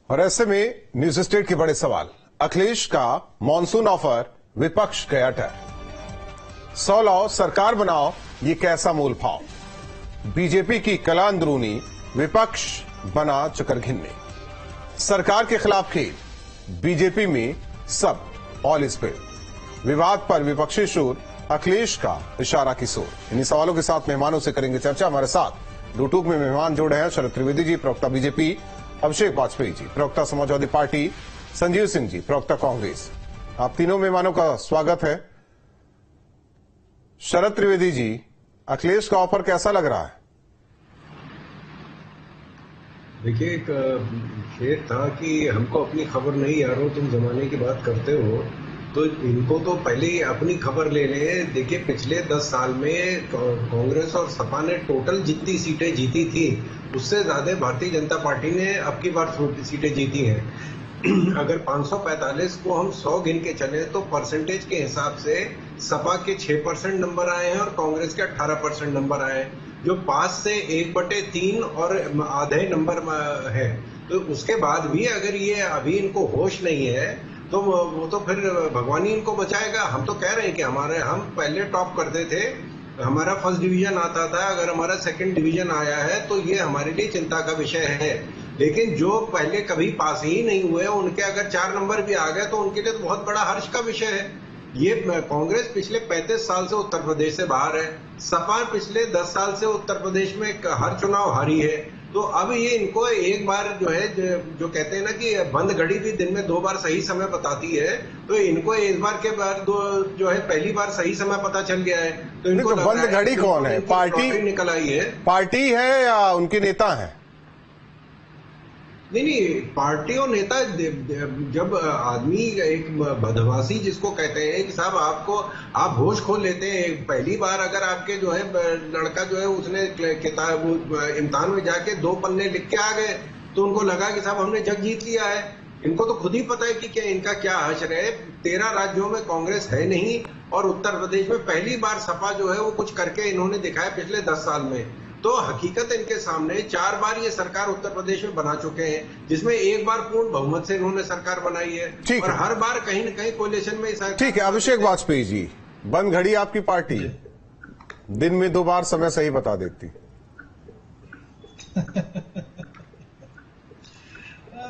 और ऐसे में न्यूज स्टेट के बड़े सवाल। अखिलेश का मॉनसून ऑफर, विपक्ष गया डर। 100 लाओ सरकार बनाओ, ये कैसा मोल भाव। बीजेपी की कला अंदरूनी, विपक्ष बना चक्कर घिन्नी। सरकार के खिलाफ खेल, बीजेपी में सब ऑल इज वेल। विवाद पर विपक्षी शोर, अखिलेश का इशारा की सोर। इन्हीं सवालों के साथ मेहमानों से करेंगे चर्चा। हमारे साथ दो टूक में मेहमान जोड़े हैं। शरद त्रिवेदी जी, प्रवक्ता बीजेपी, अभिषेक वाजपेयी जी, प्रवक्ता समाजवादी पार्टी, संजीव सिंह जी, प्रवक्ता कांग्रेस। आप तीनों मेहमानों का स्वागत है। शरद त्रिवेदी जी, अखिलेश का ऑफर कैसा लग रहा है? देखिए, एक शेर था कि हमको अपनी खबर नहीं यारो, तुम जमाने की बात करते हो। तो इनको तो पहले ही अपनी खबर ले लें। देखिए, पिछले 10 साल में कांग्रेस और सपा ने टोटल जितनी सीटें जीती थी, उससे ज्यादा भारतीय जनता पार्टी ने अब की बार सीटें जीती हैं। अगर 545 को हम 100 गिन के चले तो परसेंटेज के हिसाब से सपा के 6% नंबर आए हैं और कांग्रेस के 18% नंबर आए हैं, जो 5 से 1/3 और आधे नंबर है। तो उसके बाद भी अगर ये अभी इनको होश नहीं है तो वो तो फिर भगवान ही इनको बचाएगा। हम तो कह रहे हैं कि हम पहले टॉप करते थे, हमारा फर्स्ट डिवीजन आता था। अगर हमारा सेकंड डिवीजन आया है तो ये हमारे लिए चिंता का विषय है। लेकिन जो पहले कभी पास ही नहीं हुए, उनके अगर 4 नंबर भी आ गए तो उनके लिए तो बहुत बड़ा हर्ष का विषय है। ये कांग्रेस पिछले 35 साल से उत्तर प्रदेश से बाहर है। सपा पिछले 10 साल से उत्तर प्रदेश में हर चुनाव हारी है। तो अब ये इनको एक बार जो है, जो कहते हैं ना कि बंद घड़ी भी दिन में 2 बार सही समय बताती है, तो इनको इस बार के बाद जो है पहली बार सही समय पता चल गया है। तो इनको तो बंद घड़ी कौन है? पार्टी निकल आई है। पार्टी है या उनके नेता है? नहीं, पार्टी और नेता, जब आदमी एक बदमाशी जिसको कहते हैं कि साहब आप होश खो लेते हैं। पहली बार अगर आपके जो है लड़का जो है उसने किताब इम्तिहान में जाके 2 पन्ने लिख के आ गए तो उनको लगा कि साहब हमने जग जीत लिया है। इनको तो खुद ही पता है कि क्या इनका क्या हश्र है। 13 राज्यों में कांग्रेस है नहीं और उत्तर प्रदेश में पहली बार सपा जो है वो कुछ करके इन्होंने दिखाया पिछले 10 साल में। तो हकीकत इनके सामने 4 बार ये सरकार उत्तर प्रदेश में बना चुके हैं, जिसमें एक बार पूर्ण बहुमत से इन्होंने सरकार बनाई है और हर बार कहीं न कहीं कोलिशन में सरकार। ठीक है, अभिषेक वाजपेयी जी, बंद घड़ी आपकी पार्टी दिन में 2 बार समय सही बता देती।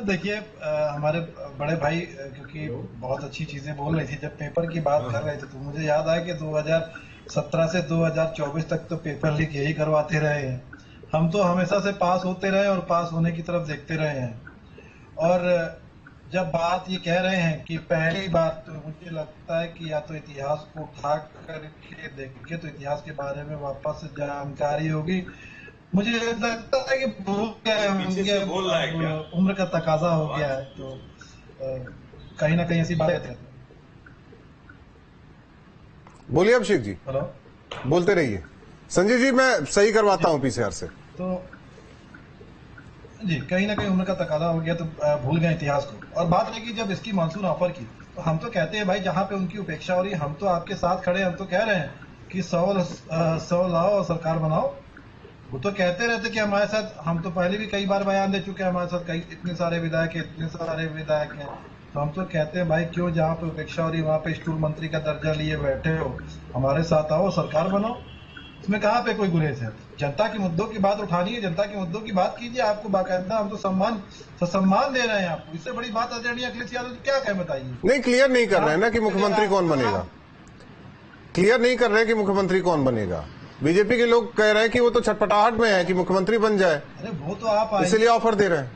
देखिए, हमारे बड़े भाई क्योंकि बहुत अच्छी चीजें बोल रही थी, जब पेपर की बात कर रहे थे तो मुझे याद आया कि 2017 से 2024 तक तो पेपर लीक यही करवाते रहे हैं। हम तो हमेशा से पास होते रहे और पास होने की तरफ देखते रहे हैं। और जब बात ये कह रहे हैं कि पहली बार, तो मुझे लगता है कि या तो इतिहास को उठा करके देखें तो इतिहास के बारे में वापस जानकारी होगी। मुझे लगता है कि उम्र का तकाजा हो गया है, तो कहीं ना कहीं ऐसी बात है। बोलिए अभिषेक जी। हेलो, बोलते रहिए। संजय जी, मैं सही करवाता हूं पीसीआर से। तो जी, कहीं ना कहीं उम्र का तकाजा हो गया, तो भूल गए इतिहास को। और बात है कि जब इसकी मानसून ऑफर की तो हम तो कहते हैं भाई, जहां पे उनकी उपेक्षा हो रही है हम तो आपके साथ खड़े। हम तो कह रहे हैं कि 100 लाओ और सरकार बनाओ। वो तो कहते रहते कि हमारे साथ, हम तो पहले भी कई बार बयान दे चुके हैं, हमारे साथ इतने सारे विधायक हैं। तो हम तो कहते हैं भाई, क्यों जहाँ पे उपेक्षा हो रही है वहां पे स्टूल मंत्री का दर्जा लिए बैठे हो, हमारे साथ आओ, सरकार बनाओ। इसमें कहाँ पे कोई गुरेज है? जनता के मुद्दों की बात उठानी है, जनता के मुद्दों की बात कीजिए। आपको बाकायदा हम तो सम्मान दे रहे हैं आपको। इससे बड़ी बात आदरणीय अखिलेश यादव क्या कहें, बताइए। नहीं, क्लियर नहीं कर रहे हैं ना कि मुख्यमंत्री कौन बनेगा। क्लियर नहीं कर रहे हैं कि मुख्यमंत्री कौन बनेगा। बीजेपी के लोग कह रहे हैं कि वो तो छटपटाहट में है कि मुख्यमंत्री बन जाए। अरे वो तो आप इसलिए ऑफर दे रहे हैं।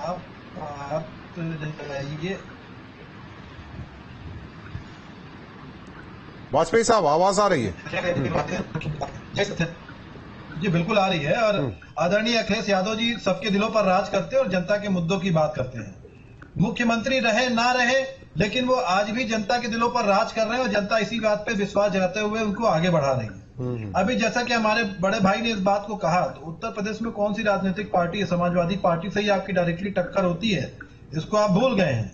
आप ये वाजपेयी साहब, आवाज आ रही है? जी बिल्कुल आ रही है। और आदरणीय अखिलेश यादव जी सबके दिलों पर राज करते हैं और जनता के मुद्दों की बात करते हैं। मुख्यमंत्री रहे ना रहे, लेकिन वो आज भी जनता के दिलों पर राज कर रहे हैं और जनता इसी बात पे विश्वास जताते हुए उनको आगे बढ़ा रही है। अभी जैसा कि हमारे बड़े भाई ने इस बात को कहा, तो उत्तर प्रदेश में कौन सी राजनीतिक पार्टी है? समाजवादी पार्टी से ही आपकी डायरेक्टली टक्कर होती है, इसको आप भूल गए हैं।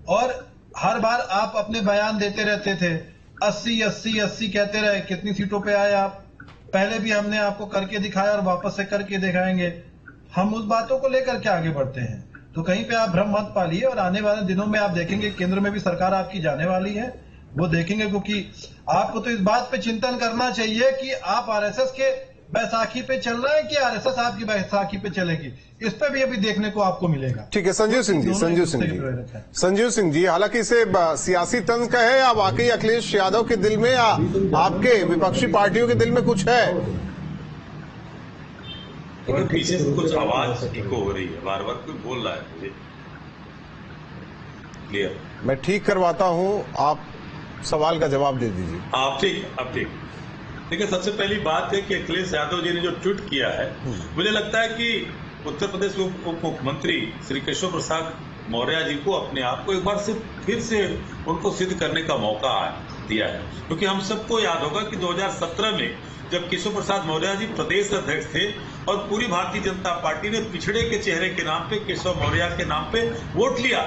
और हर बार आप अपने बयान देते रहते थे, 80 कहते रहे। कितनी सीटों पे आए आप? पहले भी हमने आपको करके दिखाया और वापस से करके दिखाएंगे। हम उस बातों को लेकर के आगे बढ़ते हैं। तो कहीं पे आप भ्रम मत पालिए, और आने वाले दिनों में आप देखेंगे केंद्र में भी सरकार आपकी जाने वाली है, वो देखेंगे। क्योंकि आपको तो इस बात पे चिंतन करना चाहिए कि आप आरएसएस के बैसाखी पे चल रहे हैं कि आरएसएस आपकी बैसाखी पे चलेगी, इस पे भी अभी देखने को आपको मिलेगा। ठीक है संजीव सिंह जी, संजीव सिंह जी, हालांकि इसे सियासी तंज का है या वाकई अखिलेश यादव के दिल में या आपके विपक्षी पार्टियों के दिल में कुछ है? पीछे से कुछ आवाज इको हो रही है, बार बार कोई बोल रहा है मुझे। क्लियर, मैं ठीक करवाता हूं, आप सवाल का जवाब दे दीजिए। आप ठीक। देखिए, सबसे पहली बात है कि अखिलेश यादव जी ने जो ट्वीट किया है, मुझे लगता है कि उत्तर प्रदेश के उप मुख्यमंत्री श्री केशव प्रसाद मौर्य जी को अपने आप को एक बार से फिर से उनको सिद्ध करने का मौका दिया है। क्योंकि हम सबको याद होगा कि 2017 में जब केशव प्रसाद मौर्य जी प्रदेश अध्यक्ष थे और पूरी भारतीय जनता पार्टी ने पिछड़े के चेहरे के नाम पे, केशव मौर्य के नाम पे वोट लिया,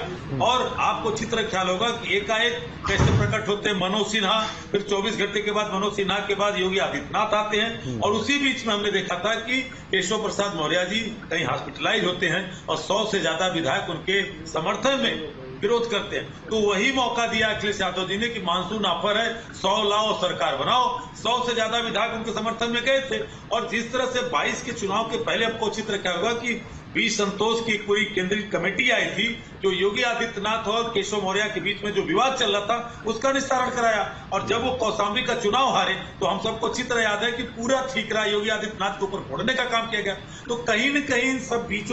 और आपको अच्छी तरह ख्याल होगा कि एकाएक कैसे प्रकट होते हैं मनोज सिन्हा, फिर 24 घंटे के बाद मनोज सिन्हा के बाद योगी आदित्यनाथ आते हैं, और उसी बीच में हमने देखा था कि केशव प्रसाद मौर्य जी कहीं हॉस्पिटलाइज होते हैं और 100 से ज्यादा विधायक उनके समर्थन में विरोध करते हैं। तो वही मौका दिया अखिलेश यादव जी ने कि मानसून ऑफर है, 100 लाओ सरकार बनाओ। 100 से ज्यादा विधायक उनके समर्थन में गए थे, और जिस तरह से 22 के चुनाव के पहले आपको अच्छी तरह क्या होगा कि बी संतोष की पूरी केंद्रीय कमेटी आई थी, जो योगी आदित्यनाथ और केशव मौर्य के बीच में जो विवाद चल रहा था उसका निस्तारण कराया। और जब वो कौशाम्बी का चुनाव हारे तो हम सबको अच्छी तरह याद है कि पूरा ठीकरा योगी आदित्यनाथ के ऊपर फोड़ने का काम किया गया। तो कहीं न कहीं इन सब बीच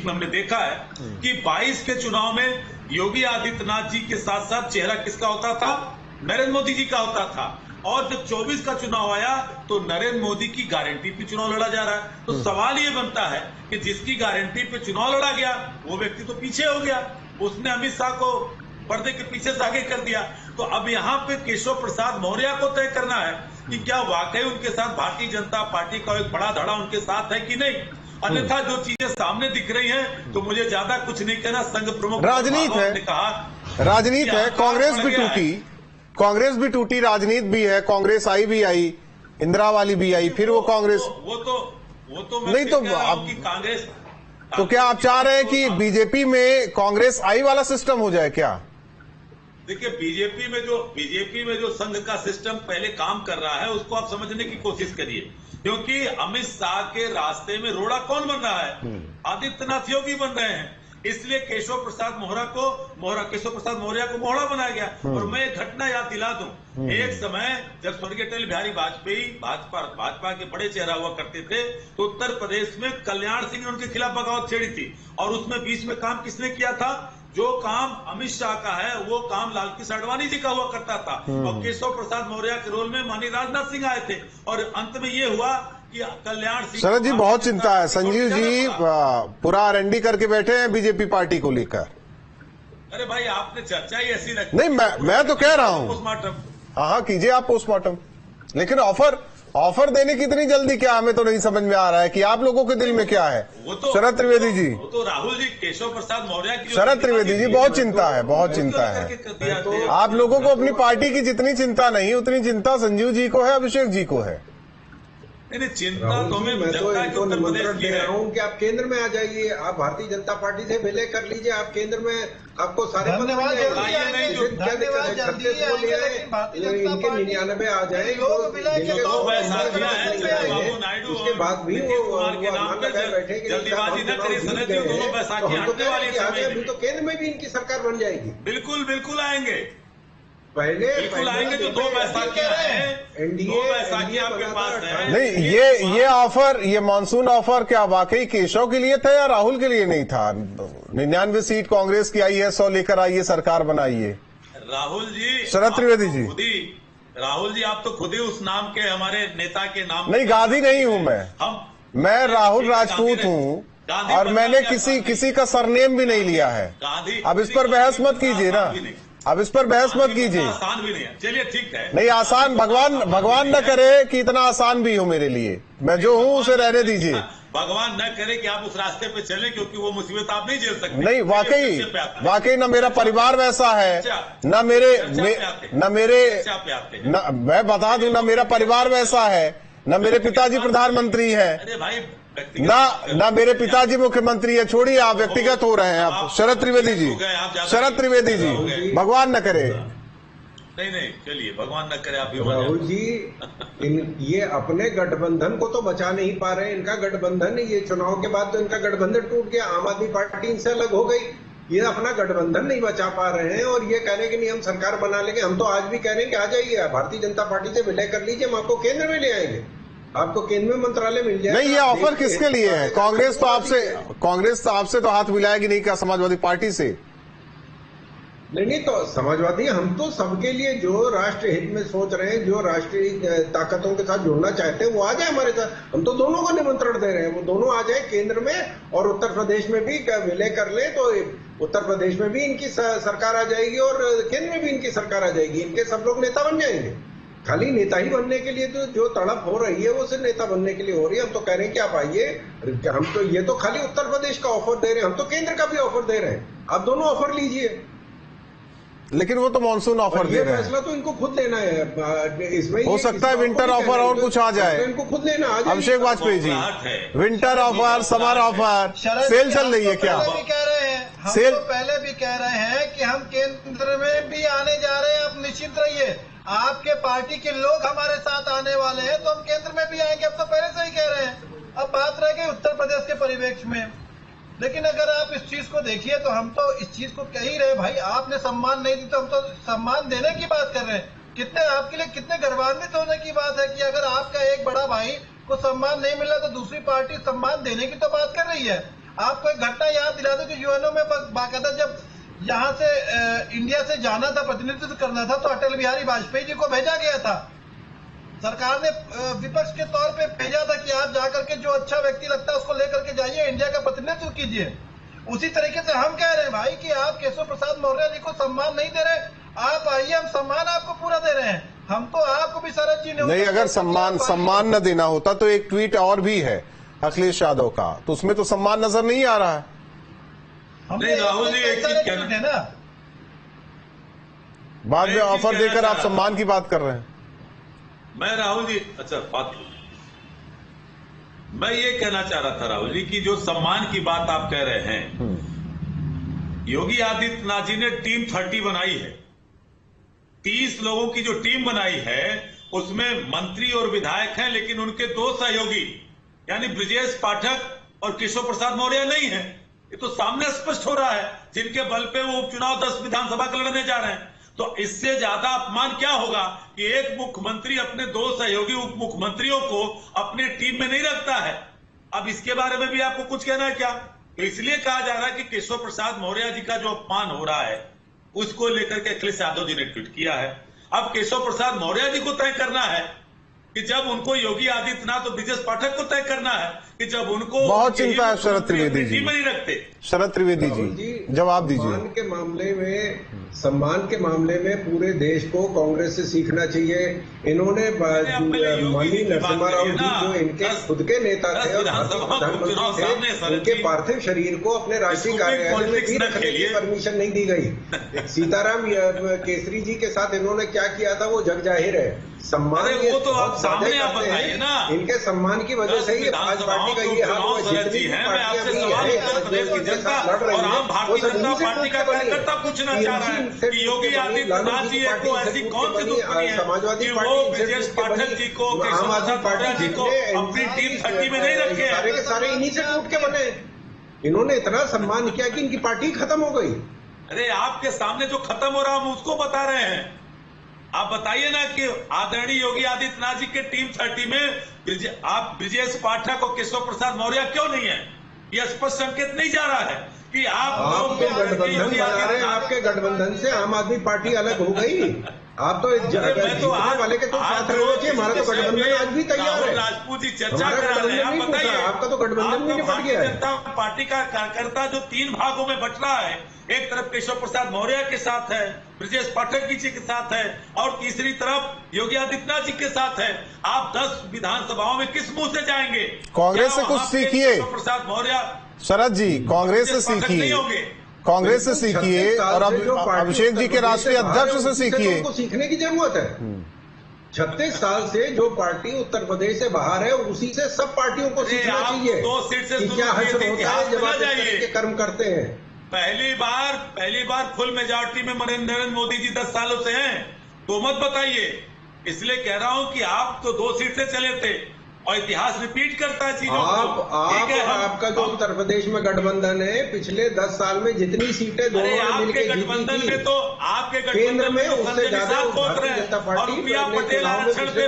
में हमने देखा है कि 22 के चुनाव में योगी आदित्यनाथ जी के साथ साथ चेहरा किसका होता था? नरेंद्र मोदी जी का होता था। और जब 24 का चुनाव आया तो नरेंद्र मोदी की गारंटी पे चुनाव लड़ा जा रहा है। तो सवाल ये बनता है कि जिसकी गारंटी पे चुनाव लड़ा गया वो व्यक्ति तो पीछे हो गया, उसने अमित शाह को पर्दे के पीछे से आगे कर दिया। तो अब यहाँ पे केशव प्रसाद मौर्य को तय करना है कि क्या वाकई उनके साथ भारतीय जनता पार्टी का एक बड़ा धड़ा उनके साथ है कि नहीं। अन्यथा जो चीजें सामने दिख रही हैं तो मुझे ज्यादा कुछ नहीं कहना। संघ प्रमुख राजनीति है, राजनीति है, कांग्रेस भी टूटी, राजनीति भी है, कांग्रेस आई भी आई, इंदिरा वाली भी आई, फिर वो कांग्रेस वो तो मैं नहीं तो अब कांग्रेस। तो क्या आप चाह रहे हैं कि बीजेपी में कांग्रेस आई वाला सिस्टम हो जाए क्या? देखिए, बीजेपी में जो संघ का सिस्टम पहले काम कर रहा है उसको आप समझने की कोशिश करिए। क्योंकि अमित शाह के रास्ते में रोड़ा कौन बन रहा है? आदित्यनाथ योगी बन रहे हैं। इसलिए केशव प्रसाद मौर्य को मोहरा बनाया गया। और मैं एक घटना याद दिला दूं, एक समय जब स्वर्गीय अटल बिहारी वाजपेयी भाजपा के बड़े चेहरा हुआ करते थे, तो उत्तर प्रदेश में कल्याण सिंह ने उनके खिलाफ बगावत छेड़ी थी, और उसमें बीच में काम किसने किया था? जो काम अमित शाह का है वो काम लालकृष्ण आडवाणी जी का हुआ करता था, और केशव प्रसाद मौर्य के रोल में माननीय राजनाथ सिंह आए थे, और अंत में ये हुआ कि कल्याण सिंह। शरद जी, बहुत चिंता है। संजीव जी पूरा आरएनडी करके बैठे हैं बीजेपी पार्टी को लेकर। अरे भाई, आपने चर्चा ही ऐसी रखी। नहीं, मैं तो कह रहा हूं पोस्टमार्टम। हाँ कीजिए आप पोस्टमार्टम, लेकिन ऑफर देने की इतनी जल्दी क्या? हमें तो नहीं समझ में आ रहा है कि आप लोगों के दिल में क्या है। शरद त्रिवेदी जी, वो तो राहुल जी, केशव प्रसाद मौर्य की शरद त्रिवेदी जी, बहुत चिंता है, बहुत चिंता है। आप लोगों को अपनी पार्टी की जितनी चिंता नहीं उतनी चिंता संजीव जी को है, अभिषेक जी को है। नहीं, चिंता तो मैं तो निमंत्रण दे रहा हूँ कि आप केंद्र में आ जाइए, आप भारतीय जनता पार्टी से विलय कर लीजिए, आप केंद्र में आपको सारे धन्यवाद, इनके 99 आ जाए, उसके बाद भी अभी तो केंद्र में भी इनकी सरकार बन जाएगी। बिल्कुल आएंगे, बिल्कुल आएंगे। जो 2 बैसाखियां हैं, 2 बैसाखियां आपके पास है। नहीं, ये ऑफर, ये मानसून ऑफर क्या वाकई केशव के लिए था या राहुल के लिए नहीं था? 99 सीट कांग्रेस की आई है, 100 लेकर आइए, सरकार बनाइए। राहुल जी, शरद त्रिवेदी जी, राहुल जी, आप तो खुद ही उस नाम के हमारे नेता के नाम नहीं, गांधी नहीं हूं मैं राहुल राजपूत हूं, और मैंने किसी का सरनेम भी नहीं लिया है। अब इस पर बहस मत कीजिए ना, अब इस पर बहस मत कीजिए। आसान भी नहीं है, चलिए ठीक है। नहीं, आसान भगवान न करे कि इतना आसान भी हो मेरे लिए। मैं जो हूं उसे रहने दीजिए। भगवान न करे कि आप उस रास्ते पे चले, क्योंकि वो मुसीबत आप नहीं झेल सकते। नहीं, वाकई न मेरा परिवार वैसा है, न मैं बता दूं, न मेरा परिवार वैसा है, न मेरे पिताजी प्रधानमंत्री हैं। अरे भाई, ना मेरे पिताजी मुख्यमंत्री है, छोड़िए आप व्यक्तिगत हो रहे हैं आप। शरद त्रिवेदी जी, शरद त्रिवेदी जी, भगवान न करे। नहीं चलिए, भगवान न करे। आप राहुल जी, ये अपने गठबंधन को तो बचा नहीं पा रहे हैं। इनका गठबंधन, ये चुनाव के बाद तो इनका गठबंधन टूट गया, आम आदमी पार्टी इनसे अलग हो गई। ये अपना गठबंधन नहीं बचा पा रहे हैं और ये कह रहे हैं कि नहीं हम सरकार बना लेंगे। हम तो आज भी कह रहे हैं कि आ जाइए, भारतीय जनता पार्टी से विलय कर लीजिए, हम आपको केंद्र में ले आएंगे, आपको केंद्र में मंत्रालय मिल जाएगा। नहीं, ये ऑफर किसके लिए है? कांग्रेस तो आपसे तो हाथ मिलाएगी नहीं क्या, समाजवादी पार्टी से? नहीं तो समाजवादी, हम तो सबके लिए जो राष्ट्र हित में सोच रहे हैं, जो राष्ट्रीय ताकतों के साथ जुड़ना चाहते हैं, वो आ जाए हमारे साथ। हम तो दोनों को निमंत्रण दे रहे हैं, वो दोनों आ जाए केंद्र में, और उत्तर प्रदेश में भी विलय कर ले तो उत्तर प्रदेश में भी इनकी सरकार आ जाएगी और केंद्र में भी इनकी सरकार आ जाएगी। इनके सब लोग नेता बन जाएंगे। खाली नेता ही बनने के लिए तो जो तड़प हो रही है वो सिर्फ नेता बनने के लिए हो रही है। हम तो कह रहे हैं कि आप आइए। हम तो ये तो खाली उत्तर प्रदेश का ऑफर दे रहे हैं, हम तो केंद्र का भी ऑफर दे रहे हैं। आप दोनों ऑफर लीजिए। लेकिन वो तो मानसून ऑफर दे रहे हैं, फैसला तो इनको खुद लेना है। इसमें हो सकता है विंटर ऑफर और कुछ आ जाए, तो इनको खुद लेना। Abhishek Vajpayee ji, winter offer, summer offer, sale चल रही है क्या? सेल पहले भी कह रहे हैं कि हम केंद्र में भी आने जा रहे हैं, आप निश्चित रहिए। आपके पार्टी के लोग हमारे साथ आने वाले हैं तो हम केंद्र में भी आएंगे, अब तो पहले से ही कह रहे हैं। अब बात रह गई उत्तर प्रदेश के परिवेश में। लेकिन अगर आप इस चीज को देखिए तो हम तो इस चीज को कह ही रहे, भाई आपने सम्मान नहीं दी तो हम तो सम्मान देने की बात कर रहे हैं। कितने आपके लिए कितने गर्वान्वित होने की बात है कि अगर आपका एक बड़ा भाई को सम्मान नहीं मिला तो दूसरी पार्टी सम्मान देने की तो बात कर रही है। आपको एक घटना याद दिला दो कि यूएनओ में बाकायदा जब यहाँ से इंडिया से जाना था, प्रतिनिधित्व करना था, तो अटल बिहारी वाजपेयी जी को भेजा गया था। सरकार ने विपक्ष के तौर पे भेजा था कि आप जाकर के जो अच्छा व्यक्ति लगता है उसको लेकर के जाइए, इंडिया का प्रतिनिधित्व कीजिए। उसी तरीके से हम कह रहे हैं भाई कि आप केशव प्रसाद मौर्य जी को सम्मान नहीं दे रहे, आप आइए, हम सम्मान आपको पूरा दे रहे हैं। हम तो आपको भी शरद जी ने नहीं, अगर सम्मान न देना होता तो एक ट्वीट और भी है अखिलेश यादव का, तो उसमें तो सम्मान नजर नहीं आ रहा है। नहीं राहुल जी, एक चीज कहना है ना, बाद में ऑफर देकर आप सम्मान की बात कर रहे हैं। मैं राहुल जी, अच्छा बात, मैं ये कहना चाह रहा था राहुल जी कि जो सम्मान की बात आप कह रहे हैं, योगी आदित्यनाथ जी ने टीम 30 बनाई है। 30 लोगों की जो टीम बनाई है उसमें मंत्री और विधायक हैं, लेकिन उनके 2 सहयोगी यानी ब्रजेश पाठक और केशव प्रसाद मौर्य नहीं है। ये तो सामने स्पष्ट हो रहा है, जिनके बल पे वो उपचुनाव 10 विधानसभा के लड़ने जा रहे हैं। तो इससे ज्यादा अपमान क्या होगा कि एक मुख्यमंत्री अपने 2 सहयोगी उप मुख्यमंत्रियों को अपनी टीम में नहीं रखता है। अब इसके बारे में भी आपको कुछ कहना है क्या? तो इसलिए कहा जा रहा है कि केशव प्रसाद मौर्य जी का जो अपमान हो रहा है उसको लेकर के अखिलेश यादव जी ने ट्वीट किया है। अब केशव प्रसाद मौर्य जी को तय करना है कि जब उनको योगी आदित्यनाथ और ब्रजेश पाठक को तय करना है कि जब उनको बहुत चिंता है शरद त्रिवेदी जी, नहीं रखते। शरद त्रिवेदी जी जवाब दीजिए। सम्मान के मामले में पूरे देश को कांग्रेस से सीखना चाहिए। इन्होंने माननीय नरसिम्हा राव जी जो इनके खुद के नेता थे और प्रधानमंत्री थे, उनके पार्थिव शरीर को अपने राष्ट्रीय कार्यालय में भी रखने की परमिशन नहीं दी गई। सीताराम केसरी जी के साथ इन्होंने क्या किया था वो जग जाहिर है। सम्मान वो तो आप सामने आप बताइए ना, इनके सम्मान की वजह से ही आज पार्टी का ये हाल हुआ। जितनी है मैं आपसे सवाल उत्तर प्रदेश की जनता और आम भारतीय जनता पार्टी का कार्यकर्ता पूछना चाह रहा है कि योगी आदित्यनाथ जी को ऐसी कौन सी दुश्मनी है कि वो ब्रजेश पाठक जी को, केशव प्रसाद मौर्य जी को अपनी टीम 30 में नहीं रखे? सारे के सारे इन्हीं से टूट के बने। इन्होंने इतना सम्मान किया कि इनकी पार्टी खत्म हो गई। अरे आपके सामने जो खत्म हो रहा हम उसको बता रहे हैं। आप बताइए ना कि आदरणीय योगी आदित्यनाथ जी के टीम 30 में आप ब्रजेश पाठक और केशव प्रसाद मौर्य क्यों नहीं है? यह स्पष्ट संकेत नहीं जा रहा है कि आप गठबंधन बना रहे हैं। आपके गठबंधन से आम आदमी पार्टी अलग हो गई। आप तो जीतने वाले के तो साथ रहे थे। हमारा तो गठबंधन आज भी तैयार है। राजपूत जी चर्चा कर रहे हैं, आप बताइए। आपका तो गठबंधन भी निपट गया है। जनता पार्टी का कार्यकर्ता जो 3 भागों में बट रहा है, एक तरफ केशव प्रसाद मौर्य के साथ है, ब्रजेश पाठक जी के साथ है और तीसरी तरफ योगी आदित्यनाथ जी के साथ है। आप 10 विधानसभाओं में किस मुंह से जाएंगे? कांग्रेस से कुछ सीखिए प्रसाद मौर्य। शरद जी, कांग्रेस से सीखिए, कांग्रेस से सीखिए और अब अभिषेक जी के राष्ट्रीय अध्यक्ष से सीखिए। उनको सीखने की जरूरत है। 36 साल से जो पार्टी उत्तर प्रदेश से बाहर है उसी से सब पार्टियों को सीखना चाहिए 2 सीट से कि क्या हश्र होता है जब आप इस तरह के कर्म करते हैं। पहली बार फुल मेजॉरिटी में नरेंद्र मोदी जी 10 सालों से हैं, तो मत बताइए। इसलिए कह रहा हूं कि आप तो 2 सीट से चले थे और इतिहास रिपीट करता है चीजों को। आपका जो उत्तर प्रदेश में गठबंधन है पिछले 10 साल में जितनी सीटें दोनों ने मिलकर गठबंधन जीती में तो आपके केंद्र गठबंधन में तो उससे ज्यादा भारतीय जनता पार्टी और प्रिया पटेल आरक्षण पे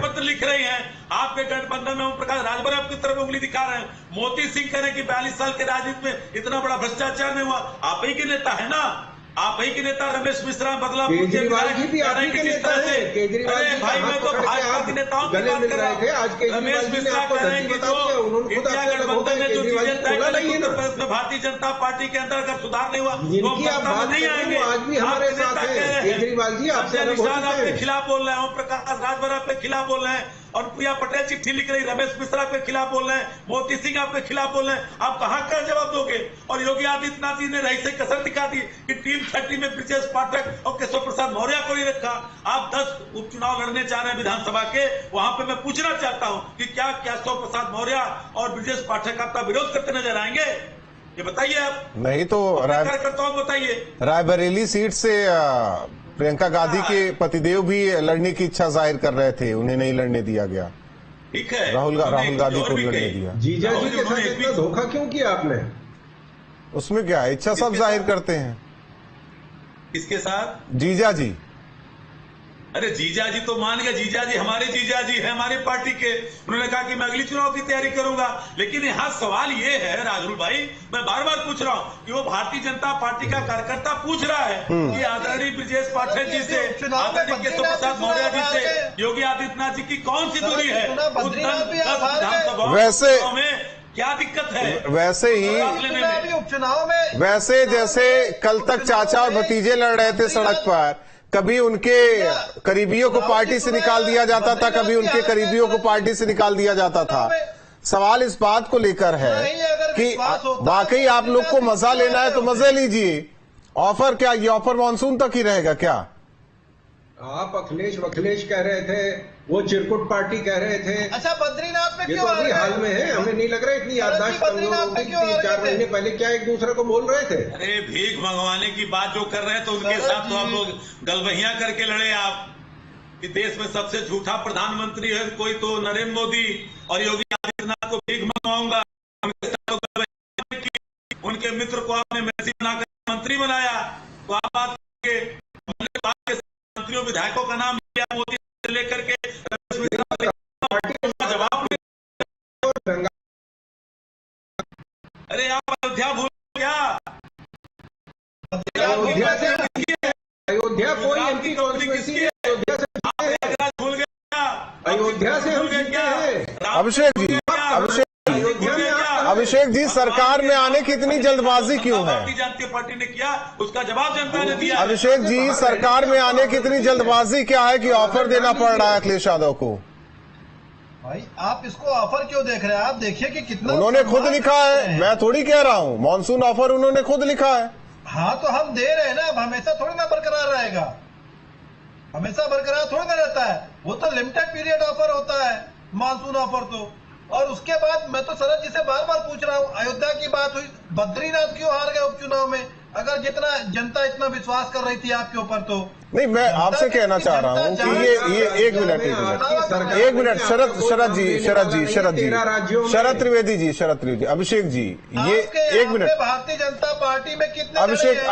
पत्र लिख रही हैं। आपके गठबंधन में ओम प्रकाश राजभर आपकी तरफ उंगली दिखा रहे हैं। मोती सिंह कह रहे हैं कि 42 साल के राजनीति में इतना बड़ा भ्रष्टाचार नहीं हुआ। आप ही के नेता है ना, आप ही के नेता रमेश मिश्रा बदलापुर केजरीवाल जी भी आप ही के नेता है। केजरीवाल जी भाई मैं तो भाजपा के नेताओं की बात कर रहा हूँ। आज रमेश मिश्रा कह रहे हैं कि जो इंडिया गठबंधन में जो चीजें तय करेंगे उत्तर प्रदेश में भारतीय जनता पार्टी के अंदर अगर सुधार नहीं हुआ तो हम सत्ता में नहीं आएंगे। आज भी हमारे साथ है केजरीवाल जी, आपसे निशान आपके खिलाफ बोल रहे हैं, ओम प्रकाश राजभर आपके खिलाफ बोल रहे हैं और प्रिया पटेल चिट्ठी लिख रही, रमेश मिश्रा के खिलाफ बोल रहे हैं, मोती सिंह आपके खिलाफ बोल रहे हैं। आप कहां का जवाब दोगे? और योगी आदित्यनाथ जी ने रही से कसर दिखा दी कि टीम 30 में ब्रिजेश पाठक और केशव प्रसाद मौर्य को ही रखा। आप 10 उपचुनाव लड़ने चाह रहे हैं विधानसभा के, वहां पे मैं पूछना चाहता हूं कि क्या केशव प्रसाद मौर्य और ब्रिजेश पाठक आपका विरोध करते नजर आएंगे? ये बताइए आप। नहीं तो कार्यकर्ताओं बताइए। रायबरेली सीट से प्रियंका गांधी के पतिदेव भी लड़ने की इच्छा जाहिर कर रहे थे, उन्हें नहीं लड़ने दिया गया। ठीक है, राहुल गांधी को लड़ने दिया। जीजा जी के साथ इतना धोखा क्यों किया आपने? उसमें क्या है, इच्छा सब जाहिर करते हैं। किसके साथ? जीजा जी। अरे जीजा जी तो मान गए, जीजा जी हमारे जीजा जी है हमारी पार्टी के। उन्होंने कहा कि मैं अगली चुनाव की तैयारी करूंगा। लेकिन यहाँ सवाल ये है राहुल भाई, मैं बार बार पूछ रहा हूँ कि वो भारतीय जनता पार्टी का कार्यकर्ता पूछ रहा है कि आदरणीय ब्रिजेश पाठक जी से, आदरणीय केशव प्रसाद मौर्य जी से योगी आदित्यनाथ जी की कौन सी दूरी है? वैसे क्या दिक्कत है? वैसे ही उपचुनाव में वैसे जैसे कल तक चाचा और भतीजे लड़ रहे थे सड़क पर, कभी उनके करीबियों को पार्टी से निकाल दिया जाता था, कभी उनके करीबियों को पार्टी से निकाल दिया जाता था। सवाल इस बात को लेकर है कि वाकई आप लोग को मजा लेना है तो मजे लीजिए। ऑफर क्या, ये ऑफर मानसून तक ही रहेगा क्या? आप अखिलेश कह रहे थे, वो चिरकुट पार्टी कह रहे थे। अच्छा, बद्रीनाथ में ये तो अभी हाल में है, हमें नहीं लग रहा इतनी याददाश्त कमजोर हो गई। 3-4 महीने पहले क्या एक दूसरे को बोल रहे थे? अरे भीख मंगवाने की बात जो कर रहे हैं तो उनके साथ तो आप लोग गलबहियां करके लड़े आप कि देश में सबसे झूठा प्रधानमंत्री है कोई तो नरेंद्र मोदी, और योगी आदित्यनाथ को भीख मंगवाऊंगा। उनके मित्र को आपने मैसेज बनाकर मंत्री बनाया, तो आप बात मंत्रियों विधायकों का नाम लिया मोदी से लेकर के जवाब। अरे आप अयोध्या भूल क्या? अयोध्या कोई एमपी कॉन्स्टिट्यूएंसी है, अयोध्या से भूल गया, अयोध्या से हम जीते हैं। अभिषेक जी सरकार में आने की इतनी जल्दबाजी क्यों है? भारतीय जनता पार्टी ने किया, उसका जवाब जनता ने दिया। अभिषेक जी सरकार में आने की इतनी जल्दबाजी क्या है कि ऑफर देना पड़ रहा है अखिलेश यादव को? भाई आप इसको ऑफर क्यों देख रहे हैं? आप देखिए कि कितना उन्होंने खुद लिखा है, मैं थोड़ी कह रहा हूँ। मानसून ऑफर उन्होंने खुद लिखा है। हाँ तो हम दे रहे हैं ना, अब हमेशा थोड़ी ना बरकरार रहेगा, हमेशा बरकरार थोड़ी ना रहता है। वो तो लिमिटेड पीरियड ऑफर होता है मानसून ऑफर तो। और उसके बाद मैं तो शरद जी से बार बार पूछ रहा हूँ, अयोध्या की बात हुई, बद्रीनाथ क्यों हार गए उपचुनाव में? अगर जितना जनता इतना विश्वास कर रही थी आपके ऊपर तो नहीं, मैं आपसे कहना चाह रहा हूँ कि ये एक मिनट शरद त्रिवेदी जी, अभिषेक जी, ये एक मिनट। भारतीय जनता पार्टी में कितने अभिषेक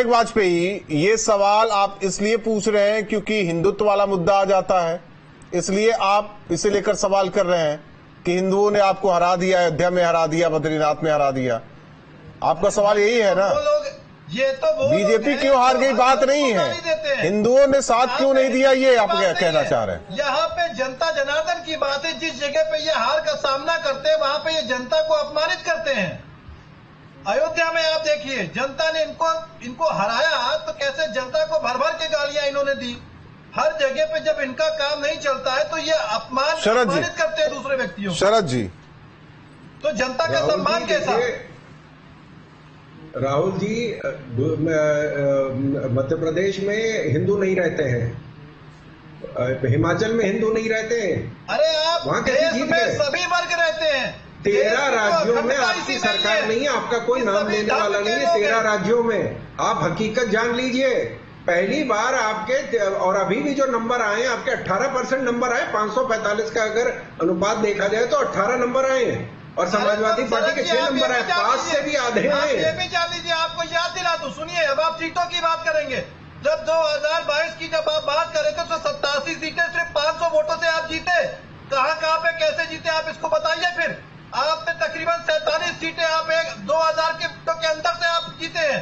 वाजपेयी जी, ये सवाल आप इसलिए पूछ रहे हैं क्योंकि हिंदुत्व वाला मुद्दा आ जाता है, इसलिए आप इसे लेकर सवाल कर रहे हैं कि हिंदुओं ने आपको हरा दिया, अयोध्या में हरा दिया, बद्रीनाथ में हरा दिया। आपका सवाल यही है ना? ये तो बीजेपी क्यों हार गई बात नहीं है, हिंदुओं ने साथ क्यों नहीं दिया, ये आप क्या कहना चाह रहे हैं? यहाँ पे जनता जनार्दन की बात है। जिस जगह पे ये हार का सामना करते हैं वहां पे ये जनता को अपमानित करते हैं। अयोध्या में आप देखिए, जनता ने इनको हराया तो कैसे जनता को भर भर के गालियां इन्होंने दी। हर जगह पे जब इनका काम नहीं चलता है तो ये अपमानित करते हैं दूसरे व्यक्तियों। शरद जी, तो जनता का सम्मान कैसा? राहुल जी, मध्य प्रदेश में हिंदू नहीं रहते हैं, हिमाचल में हिंदू नहीं रहते हैं। अरे आप वहाँ कैसे देश जीत में गए? सभी वर्ग रहते हैं। 13 राज्यों में कोई आपकी नहीं सरकार है। नहीं है, आपका कोई ये नाम सभी लेने वाला धर्म नहीं के है। लोग 13 हैं। राज्यों में आप हकीकत जान लीजिए। पहली बार आपके, और अभी भी जो नंबर आए आपके 18% नंबर आए, 545 का अगर अनुपात देखा जाए तो 18 नंबर आए हैं, और समाजवादी पार्टी के 6 नंबर आए, 5 से भी आधे आए। ये भी जान लीजिए, आपको याद दिला दूं, सुनिए, अब आप सीटों की बात करेंगे। जब 2022 की जब आप बात कर रहे थे तो 87 सीटें सिर्फ 500 वोटों से आप जीते। कहां पे कैसे जीते आप इसको बताइए। फिर आपने तकरीबन 47 सीटें आप 2000 के वोटों के अंदर से आप जीते हैं।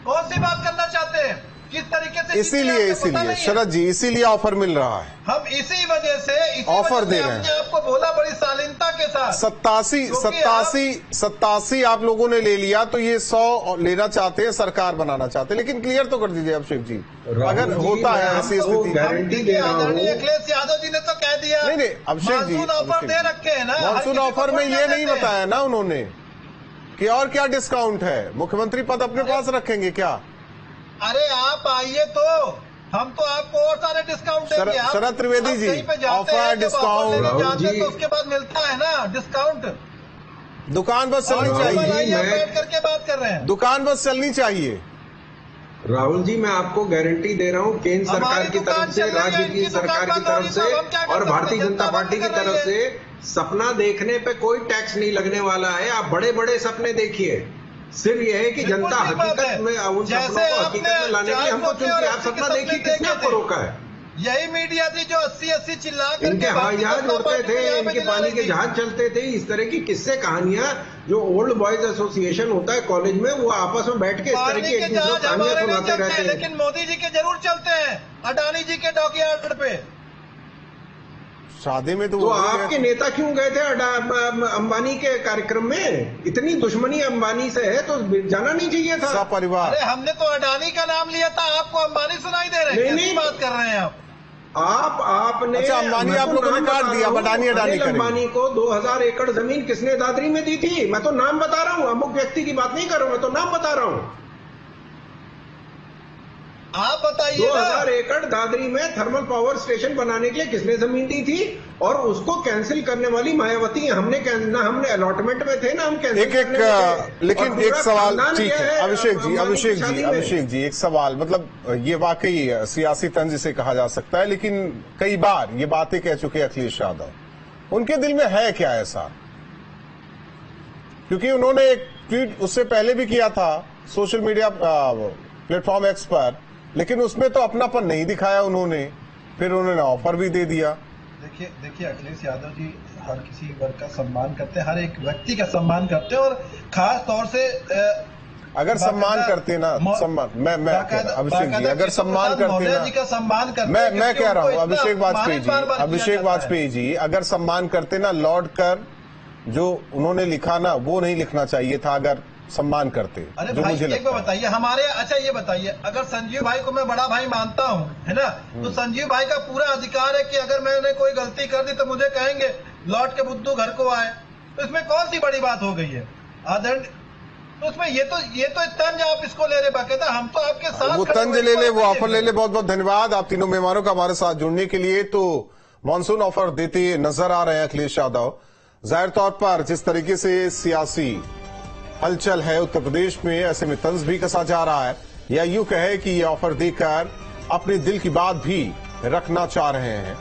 कौन सी बात करना चाहते हैं, किस तरीके से? इसीलिए शरद जी, इसीलिए ऑफर मिल रहा है। हम इसी वजह से ऑफर दे रहे हैं। हमने आपको बोला बड़ी शालीनता के साथ। 87 आप लोगों ने ले लिया, तो ये 100 लेना चाहते हैं, सरकार बनाना चाहते हैं। लेकिन क्लियर तो कर दीजिए अभिषेक जी, अगर होता है ऐसी स्थिति। गारंटी दे रहा हूँ। अखिलेश यादव जी ने तो कह दिया। नहीं अभिषेक जी, ऑफर दे रखे हैं ना। मानसून ऑफर में ये नहीं बताया ना उन्होंने कि और क्या डिस्काउंट है, मुख्यमंत्री पद अपने पास रखेंगे क्या? अरे आप आइए तो हम तो आपको और सारे डिस्काउंट देंगे। शरद त्रिवेदी जी, ऑफर डिस्काउंट तो उसके बाद मिलता है ना डिस्काउंट। दुकान बस चलनी चाहिए। बैठ करके बात कर रहे हैं। दुकान बस चलनी चाहिए। राहुल जी, मैं आपको गारंटी दे रहा हूं, केंद्र सरकार की तरफ से, राज्य की सरकार की तरफ से और भारतीय जनता पार्टी की तरफ से सपना देखने पे कोई टैक्स नहीं लगने वाला है। आप बड़े बड़े सपने देखिए। सिर्फ यह है कि जनता हकीकत में उन सपनों को हकीकत में लाने के लिए हमको चुनती है। आप सपना देखिए, किसने आपको रोका है? यही मीडिया थी जो 80 चिल्ला करके इनके हवाई जहाज उड़ते थे, इनके पानी के जहाज चलते थे। इस तरह की किस्से कहानियां जो ओल्ड बॉयज एसोसिएशन होता है कॉलेज में, वो आपस में बैठ के इस तरह की एक दूसरे को कहानियां सुनाते रहते हैं। लेकिन मोदी जी के जरूर चलते हैं, अडानी जी के डॉकयार्ड पे। शादी में तो आपके नेता क्यों गए थे अंबानी के कार्यक्रम में? इतनी दुश्मनी अंबानी से है तो जाना नहीं चाहिए था। परिवार। अरे हमने तो अडानी का नाम लिया था, आपको अंबानी सुनाई दे रहे हैं? नहीं बात कर रहे हैं आपने। अच्छा, अंबानी आप लोगों ने काट दिया। अडानी अंबानी को 2000 एकड़ जमीन किसने दादरी में दी थी? मैं तो नाम बता रहा हूँ, अमुक व्यक्ति की बात नहीं कर रहा हूँ, मैं तो नाम बता रहा हूँ। आप बताइए। 2000 एकड़ दादरी में थर्मल पावर स्टेशन बनाने के लिए किसने जमीन दी थी? और उसको कैंसिल करने वाली मायावती। हमने अलॉटमेंट में थे ना, हम कैंसिल लेकिन एक सवाल, ठीक है अभिषेक जी, एक सवाल, मतलब ये वाकई सियासी तंज से कहा जा सकता है, लेकिन कई बार ये बातें कह चुके अखिलेश यादव, उनके दिल में है क्या ऐसा? क्योंकि उन्होंने एक ट्वीट उससे पहले भी किया था सोशल मीडिया प्लेटफॉर्म एक्स पर, लेकिन उसमें तो अपनापन नहीं दिखाया उन्होंने, फिर उन्होंने ऑफर भी दे दिया। देखिए अखिलेश यादव जी हर किसी वर्ग का सम्मान करते हैं, हर एक व्यक्ति का सम्मान करते हैं, और खास तौर से अगर सम्मान करते ना, सम्मान मैं अभिषेक जी, अगर सम्मान करते ना, जी का सम्मान करते, मैं कह रहा हूँ अभिषेक वाजपेयी जी, अगर सम्मान करते ना, लौट कर जो उन्होंने लिखा ना, वो नहीं लिखना चाहिए था अगर सम्मान करते। अरे भाई एक बार बताइए हमारे, अच्छा ये बताइए, अगर संजीव भाई को मैं बड़ा भाई मानता हूँ, है ना, तो संजीव भाई का पूरा अधिकार है कि अगर मैंने कोई गलती कर दी तो मुझे कहेंगे लौट के बुद्धू घर को आए, तो इसमें कौन सी बड़ी बात हो गई है? तो उसमें ये तो तंज आप इसको ले रहे, बाकायदा हम तो आपके साथ। वो तंज ले ले, वो ऑफर ले ले। बहुत बहुत धन्यवाद आप तीनों मेहमानों का हमारे साथ जुड़ने के लिए। तो मानसून ऑफर देते नजर आ रहे हैं अखिलेश यादव। जाहिर तौर पर जिस तरीके से सियासी हलचल है उत्तर प्रदेश में, ऐसे में तंज भी कसा जा रहा है, या यूं कहे कि ये ऑफर देकर अपने दिल की बात भी रखना चाह रहे हैं।